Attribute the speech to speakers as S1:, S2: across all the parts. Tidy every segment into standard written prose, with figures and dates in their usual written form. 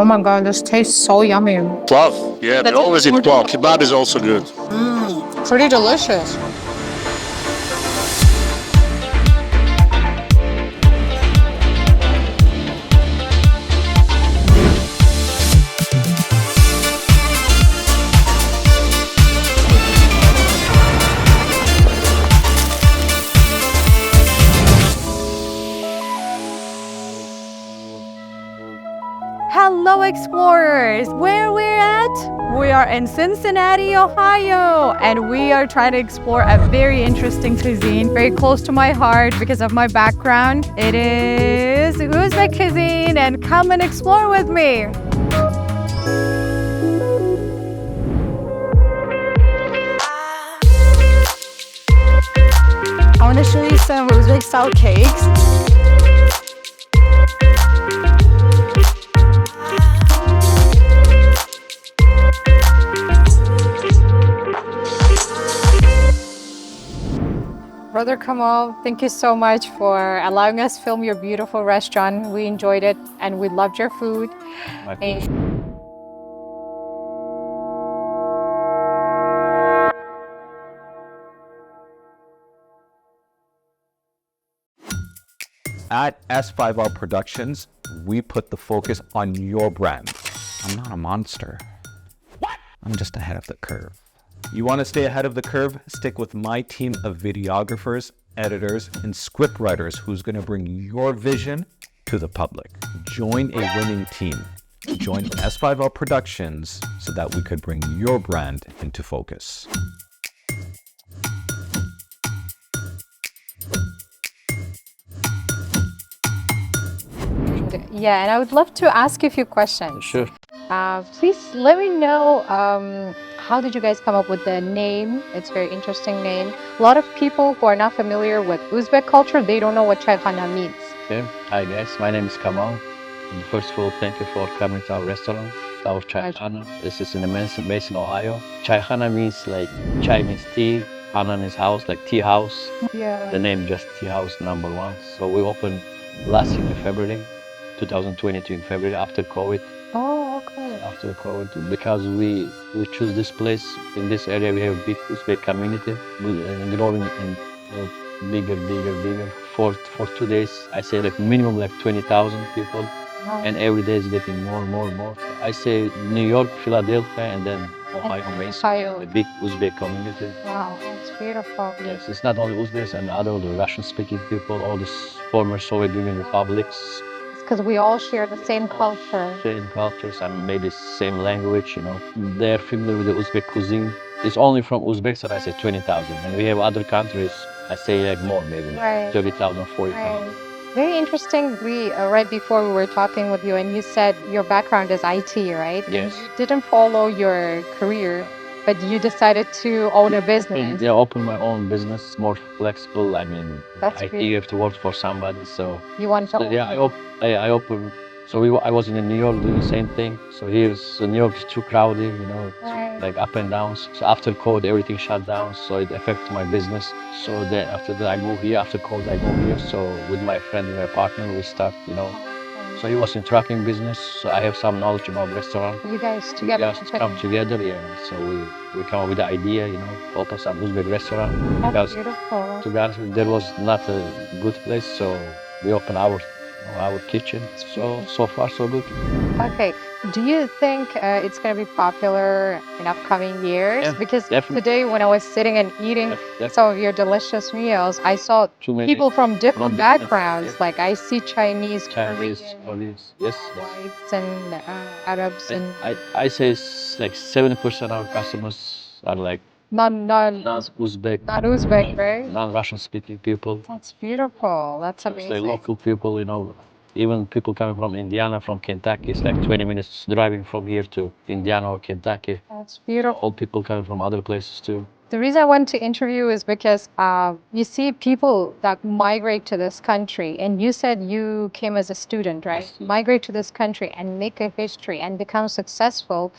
S1: Oh my god, this tastes so yummy.
S2: Plov, yeah, they always eat plov. Kebab is also good.
S1: Pretty delicious.
S3: Hello explorers! Where we're at? We are in Cincinnati, Ohio, and we are trying to explore a very interesting cuisine, very close to my heart because of my background. It is Uzbek cuisine, and come and explore with me. I want to show you some Uzbek style cakes. Brother Kamal, thank you so much for allowing us to film your beautiful restaurant. We enjoyed it and we loved your food.
S4: At S5R Productions, we put the focus on your brand. I'm not a monster. What? I'm just ahead of the curve. You want to stay ahead of the curve? Stick with my team of videographers, editors, and scriptwriters who's going to bring your vision to the public. Join a winning team. Join S5R Productions so that we could bring your brand into focus.
S3: Yeah, and I would love to ask you a few questions.
S2: Sure.
S3: Please let me know, how did you guys come up with the name? It's a very interesting name. A lot of people who are not familiar with Uzbek culture, they don't know what Chaykhana means.
S5: Okay. Hi guys, my name is Kamal. And first of all, thank you for coming to our restaurant, our Chaykhana. This is in Mason, Ohio. Chaykhana means like, chai means tea, khana means house, like tea house.
S3: Yeah.
S5: The name just tea house #1. So we opened last year in February, 2022 in February after COVID.
S3: Oh, okay.
S5: After COVID, because we choose this place. In this area we have a big Uzbek community, growing and bigger. For 2 days, I say like minimum like 20,000 people,
S3: Wow.
S5: and every day is getting more. I say New York, Philadelphia, and then Ohio, Mason,
S3: Ohio.
S5: the big Uzbek community.
S3: Wow, that's beautiful.
S5: Yes, it's not only Uzbeks and other Russian-speaking people, all these former Soviet Union republics.
S3: Because we all share the same culture.
S5: Same cultures and maybe same language, you know. They're familiar with the Uzbek cuisine. It's only from Uzbeks that I say 20,000. And we have other countries, I say like more, maybe
S3: Right.
S5: 30,000, 40,000.
S3: Right. Very interesting. Right before we were talking with you, and you said your background is IT, right?
S5: Yes.
S3: You didn't follow your career, but you decided to own a business.
S5: Yeah, open my own business, more flexible. I mean,
S3: That's
S5: IT,
S3: great.
S5: you have to work for somebody, so.
S3: You want to
S5: Yeah, I opened. So I was in New York doing the same thing. So New York is too crowded, you know,
S3: Right.
S5: like up and downs. So after COVID, everything shut down. So it affected my business. So then after that, I moved here. After COVID, I moved here. So with my friend and my partner, we start, you know. So he was in trucking business. So I have some knowledge about restaurant.
S3: You guys together.
S5: Just come together, yeah. So we come up with the idea, you know, open some Uzbek restaurant.
S3: That's
S5: Because
S3: beautiful.
S5: to be honest, there was not a good place. So we opened our kitchen. So far so good.
S3: Okay. Do you think it's going to be popular in upcoming years?
S5: Yeah,
S3: Because
S5: definitely.
S3: today when I was sitting and eating
S5: Definitely.
S3: some of your delicious meals, I saw
S5: Too many
S3: people from different
S5: different-
S3: backgrounds.
S5: yeah.
S3: Like I see Chinese,
S5: Chinese,
S3: Korean,
S5: all these. Yes.
S3: whites, and Arabs, and
S5: I say it's like 70% of our customers are like
S3: non-Uzbek, right?
S5: non-Russian speaking people.
S3: That's beautiful. That's
S5: It's like
S3: amazing.
S5: local people, you know. Even people coming from Indiana, from Kentucky, it's like 20 minutes driving from here to Indiana or Kentucky.
S3: That's beautiful.
S5: All people coming from other places too.
S3: The reason I want to interview is because you see people that migrate to this country, and you said you came as a student, right?
S5: Yes.
S3: Migrate to this country and make a history and become successful.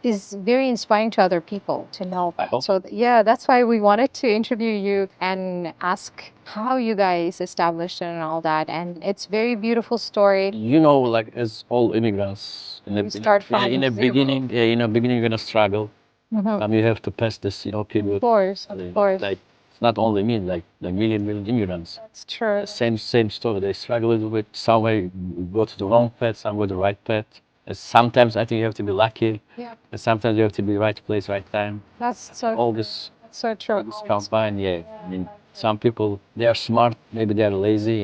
S1: is very inspiring to other people to know.
S5: I hope.
S1: So yeah, that's why we wanted to interview you and ask how you guys established it and all that. And it's very beautiful story.
S5: You know, like as all immigrants,
S1: We start from
S5: in the
S1: zero.
S5: beginning, in the beginning you're gonna struggle.
S1: Mhm.
S5: You have to pass this, period.
S1: Of course, of course.
S5: Like it's not only me, like the million immigrants.
S1: That's true.
S5: Same story. They struggle with some way go to the wrong path, some go to the right path. And sometimes I think you have to be lucky,
S1: Yeah,
S5: and sometimes you have to be right place, right time.
S1: that's so
S5: All this
S1: so true.
S5: combined, yeah. I mean, some people they are smart, maybe they are lazy,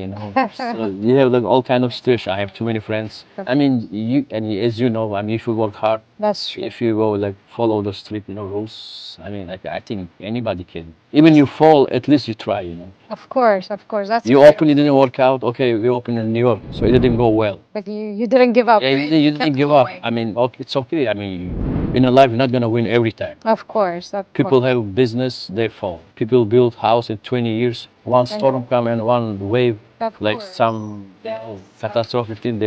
S5: So you have like all kind of situation. I have too many friends. I mean, as you know, I mean, if you work hard,
S1: That's true.
S5: if you go like follow the strict, rules. I mean, I think anybody can. Even you fall, at least you try,
S1: Of course, of course. That's
S5: You
S1: true.
S5: open, it didn't work out. Okay, we opened in New York, so it didn't go well.
S1: But you didn't give up.
S5: Yeah,
S1: right?
S5: you
S1: Kept
S5: didn't give up.
S1: going.
S5: I mean, okay, it's okay. I mean, in a life, you're not gonna win every time.
S1: Of course, of
S5: People
S1: course.
S5: have business, they fall. People build house in 20 years. One storm come and one wave,
S1: Of
S5: like
S1: course.
S5: some catastrophic thing,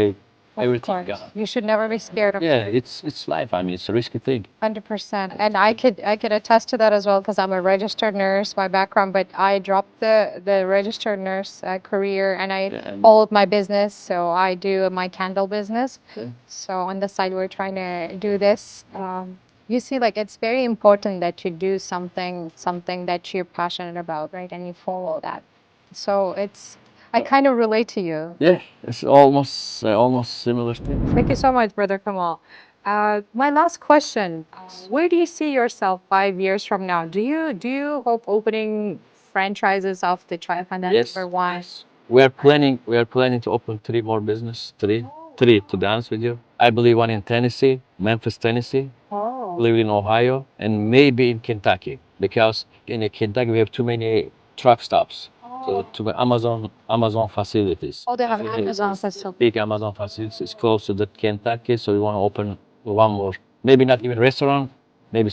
S1: Of
S5: everything
S1: course.
S5: gone.
S1: You should never be scared of
S5: Yeah, it's life. I mean, it's a risky thing.
S1: 100%. And I could attest to that as well because I'm a registered nurse by background, but I dropped the registered nurse career and I
S5: Yeah.
S1: followed my business. So I do my candle business. So on the side, we're trying to do this. You see, like it's very important that you do something that you're passionate about, right? And you follow that. So I kind of relate to you.
S5: Yeah, it's almost similar thing.
S1: Thank you so much, Brother Kamal. My last question: where do you see yourself 5 years from now? Do you hope opening franchises of the Chaykhana
S5: Yes.
S1: number one?
S5: We are planning to open 3 more business. Three to be honest with you. I believe one in Tennessee, Memphis, Tennessee,
S1: Oh,
S5: believe in Ohio, and maybe in Kentucky. Because in Kentucky we have too many truck stops. So to the Amazon facilities.
S1: oh, they have Amazon facility.
S5: Big Amazon facilities is close to the Kentucky, so we want to open one more. Maybe not even restaurant, maybe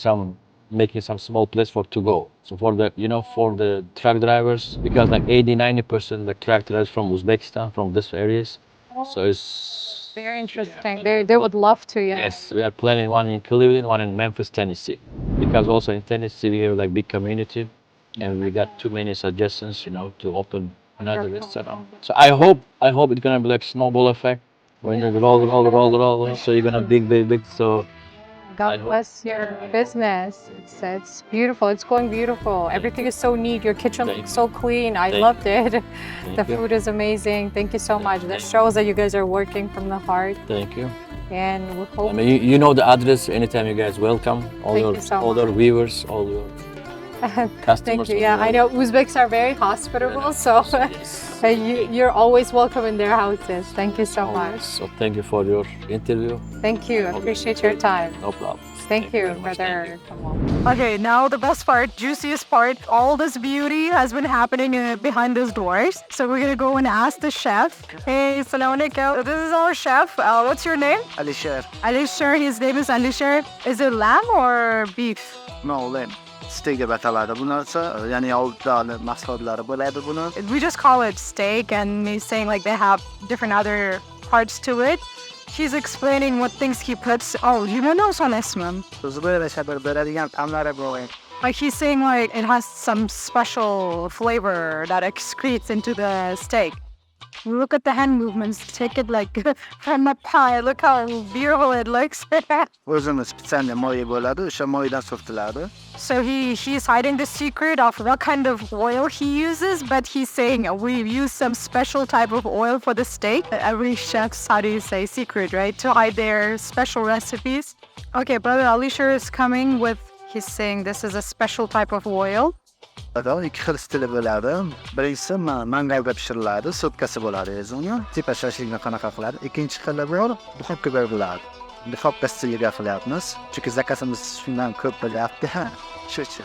S5: making some small place for to go. So for the truck drivers, because like 80-90% the truck drivers from Uzbekistan, from these areas. So it's
S1: Very interesting. They would love to, yeah.
S5: yes, we are planning one in Cleveland, one in Memphis, Tennessee. Because also in Tennessee we have like big community, and we got too many suggestions, to open another restaurant. So I hope it's gonna be like snowball effect. When you roll, so you're gonna big. So I
S1: God
S5: hope-
S1: bless your business. It's beautiful. It's going beautiful. Everything is so neat. Your kitchen
S5: Thank
S1: looks so clean. I
S5: Thank
S1: loved it. The
S5: Thank you.
S1: food is amazing. Thank you so much. That
S5: Thank
S1: shows that you guys are working from the heart.
S5: Thank you.
S1: And we
S5: I
S1: hope
S5: mean, you know the address. Anytime you guys welcome, all
S1: Thank
S5: your
S1: you so
S5: all your viewers, all your customers.
S1: Thank you. Yeah, I know Uzbeks are very hospitable, so
S5: Yes.
S1: you're always welcome in their houses. Thank you so much.
S5: So thank you for your interview.
S1: Thank you. I appreciate your time.
S5: No problem.
S1: Thank you,
S5: very much.
S1: brother.
S3: Okay, now the best part, juiciest part, all this beauty has been happening behind those doors. So we're gonna go and ask the chef. Hey, Salam alaikum. This is our chef. What's your name?
S6: Alisher.
S3: Alisher, his name is Alisher. Is it lamb or beef?
S6: No, lamb. Steak ataladi bu narsa, ya'ni oldidan mahsulotlari bo'ladi buni.
S3: We just call it steak, and he's saying like they have different other parts to it. He's explaining what things he puts. Oh, you know son ismim.
S6: O'zi bo'lasha bir beradigan ta'mlari bor.
S3: Like he's saying like it has some special flavor that excretes into the steak. Look at the hand movements. Take it like from a pie. Look how beautiful it looks.
S6: O'zini spitsanli moyi bo'ladi, o'sha moyidan surtiladi.
S3: So he's hiding the secret of what kind of oil he uses, but he's saying we use some special type of oil for the steak. Every chef's, how do you say, secret, right? To hide their special recipes. Okay, brother Alisher is coming with, he's saying this is a special type of oil.
S6: Ikki xil stili bo'ladi. Birinchisi mangalda pishiriladi, sotkasi bo'ladi o'zini. Tipa shashlikni qanaqa qiladi? Ikkinchi xili bor, duxovka beriladi. Duxovka stiliga qilyapmiz. Chunki zakasimiz shundan ko'p bo'lyapti. Shuchi.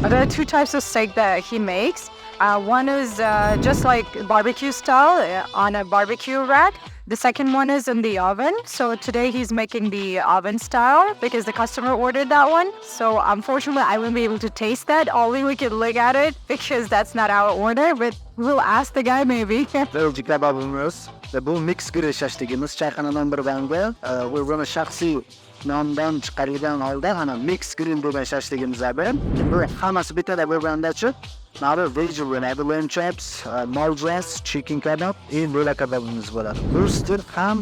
S3: There are two types of steak that he makes. One is just like barbecue style on a barbecue rack. The second one is in the oven. So today he's making the oven style because the customer ordered that one. So unfortunately, I won't be able to taste that. Only we can look at it because that's not our order. But we'll ask the guy maybe.
S6: Belgic kebabımız ve bu mix grill şaşlıgımız Chaykhanadan bir bende. Ve bunu şahsi nondan çıkarılan halde hani mix grill bu şaşlıgımız abi. Bu haması bir tane bir bende çık. Now vegetarian lamb chops, maldres, chicken kebab, böyle kebabımız var. Burstır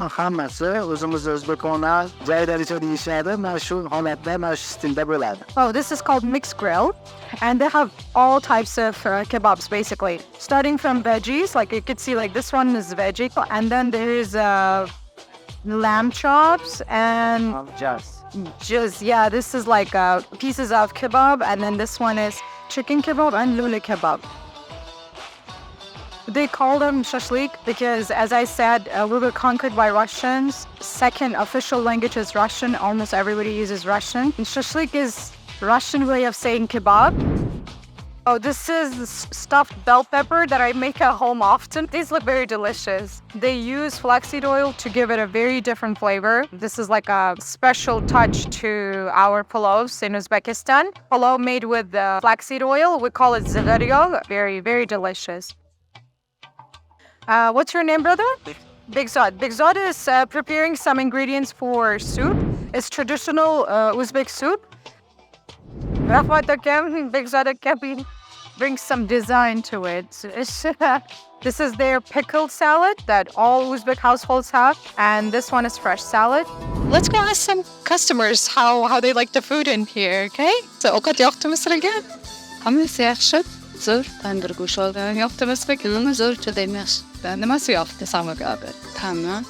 S6: haması özümüz Uzbek ona cayları çok değişiyor. Meşhur homeland meşhur stilde böyle.
S3: Oh, this is called mixed grill. And they have all types of kebabs, basically. Starting from veggies, like you could see, like this one is veggie. And then there's lamb chops and yeah, this is like pieces of kebab. And then this one is chicken kebab and lule kebab. They call them shashlik because, as I said, we were conquered by Russians. Second official language is Russian. Almost everybody uses Russian. And shashlik is Russian way of saying kebab. Oh, this is stuffed bell pepper that I make at home often. These look very delicious. They use flaxseed oil to give it a very different flavor. This is like a special touch to our palovs in Uzbekistan. Palau made with flaxseed oil. We call it zagaryog. Very, very delicious. What's your name, brother? Bekzod. Bekzod is preparing some ingredients for soup. It's traditional Uzbek soup. Bekzod brings some design to it. This is their pickled salad that all Uzbek households have, and this one is fresh salad.
S7: Let's go ask some customers how they like the food in here, okay? So, اوقات ياخدوا again.
S8: Hamısı yaxşı. Zor, ben bir kuşalda yaptığımız fikirlerimi zor çözemiyoruz. Ben de nasıl yaptıysam abi. Tamam.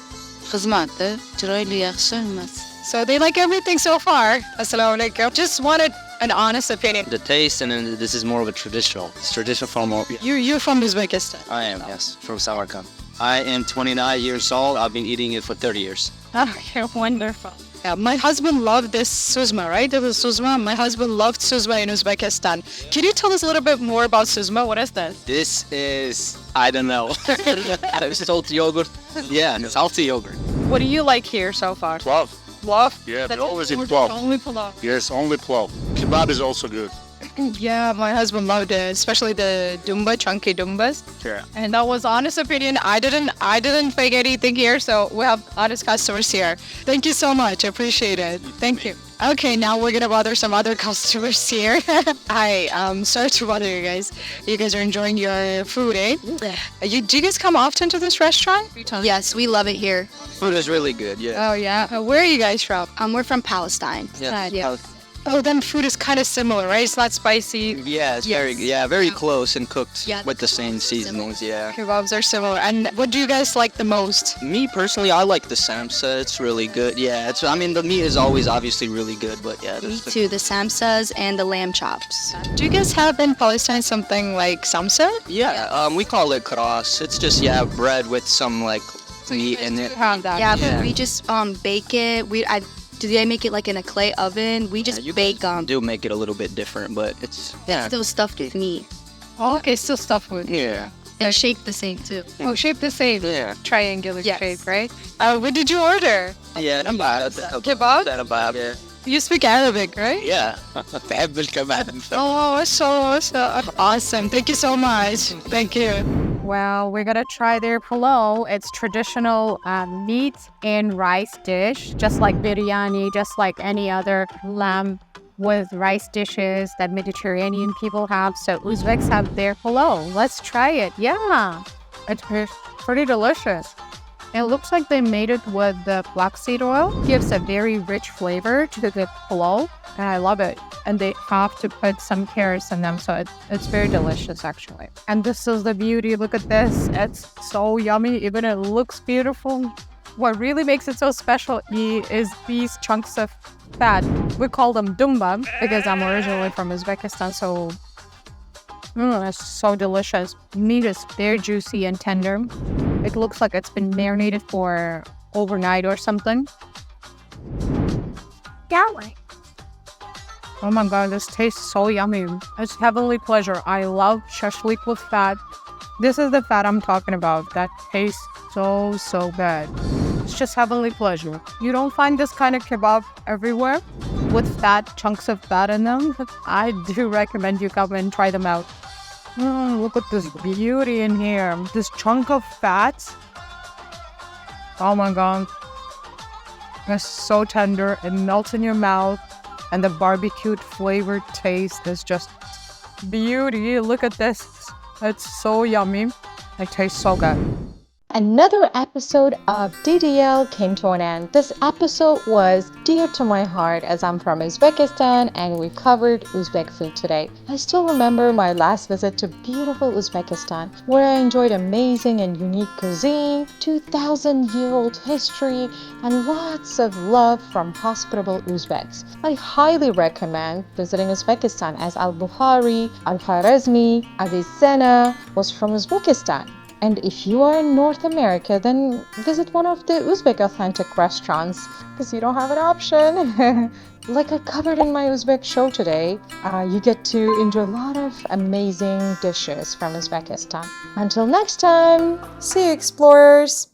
S8: Hizmette, çıraylı yaxşı olmaz.
S7: So they like everything so far. Assalamu alaikum. Just wanted an honest opinion.
S9: The taste, and then this is more of a traditional. It's traditional from.
S7: You're from Uzbekistan.
S9: I am, yes, from Samarkand. I am 29 years old. I've been eating it for 30 years.
S7: Okay, wonderful. Yeah, my husband loved this suzma, right? It was suzma. My husband loved suzma in Uzbekistan. Can you tell us a little bit more about suzma? What is that?
S9: This is, I don't know. It's salty yogurt. Yeah, salty yogurt.
S7: What do you like here so far?
S2: Plov.
S7: Plov?
S2: Yeah,
S7: That's
S2: but always in
S7: it.
S2: plov.
S7: Only plov.
S2: Yes, only plov. Kebab is also good.
S7: Yeah, my husband loved it, especially the dumba, chunky dumbas.
S2: Yeah.
S7: And that was honest opinion. I didn't fake anything here, so we have honest customers here. Thank you so much. I appreciate it. Thank you. Okay, now we're gonna bother some other customers here. Hi, sorry to bother you guys. You guys are enjoying your food, eh? Do you guys come often to this restaurant?
S8: Yes, we love it here.
S9: Food is really good, yeah.
S7: Oh yeah. Where are you guys from?
S8: We're from Palestine.
S9: Yeah.
S7: Oh, then food is kind of similar, right? It's not spicy.
S9: Yeah, it's very close and cooked with the same seasonings, yeah.
S7: Kebabs are similar. And what do you guys like the most?
S9: Me personally, I like the samsa. It's really good. Yeah, I mean the meat is always obviously really good, but yeah.
S8: Me too, the samsas and the lamb chops.
S7: Do you guys have in Palestine something like samsa?
S9: Yeah, we call it kras. It's just bread with some like meat in it.
S8: Yeah, but we just bake it. Do they make it like in a clay oven? We just bake them.
S9: Do make it a little bit different, but it's
S8: Still stuffed with meat.
S7: Oh, okay, still stuffed with.
S9: Yeah.
S8: And shaped the same too.
S7: Oh, shaped the same.
S9: Yeah.
S7: Triangular shape, right? What did you order?
S9: Yeah,
S7: Kebab?
S9: Yeah.
S7: You speak Arabic, right?
S9: Yeah. بحب الكباب.
S7: Oh, so awesome. Thank you so much. Thank you.
S3: Well, we're gonna try their palau. It's traditional meat and rice dish, just like biryani, just like any other lamb with rice dishes that Mediterranean people have. So Uzbeks have their palau. Let's try it. Yeah, it's pretty delicious. It looks like they made it with the flaxseed oil. Gives a very rich flavor to the palau, and I love it. And they have to put some carrots in them, so it's very delicious actually. And this is the beauty. Look at this. It's so yummy. Even it looks beautiful. What really makes it so special is these chunks of fat. We call them DUMBA because I'm originally from Uzbekistan, so it's so delicious. Meat is very juicy and tender. It looks like it's been marinated for overnight or something. Oh my god, this tastes so yummy. It's heavenly pleasure. I love shashlik with fat. This is the fat I'm talking about. That tastes so good. It's just heavenly pleasure. You don't find this kind of kebab everywhere with fat, chunks of fat in them. I do recommend you come and try them out. Look at this beauty in here. This chunk of fat. Oh my god. It's so tender. It melts in your mouth. And the barbecued flavored taste is just beauty. Look at this. It's so yummy. It tastes so good.
S1: Another episode of DDL came to an end. This episode was dear to my heart as I'm from Uzbekistan and we covered Uzbek food today. I still remember my last visit to beautiful Uzbekistan where I enjoyed amazing and unique cuisine, 2,000-year-old history, and lots of love from hospitable Uzbeks. I highly recommend visiting Uzbekistan as Al-Bukhari, Al-Khwarizmi, Avicenna was from Uzbekistan. And if you are in North America, then visit one of the Uzbek authentic restaurants because you don't have an option. Like I covered in my Uzbek show today, you get to enjoy a lot of amazing dishes from Uzbekistan. Until next time, see you explorers!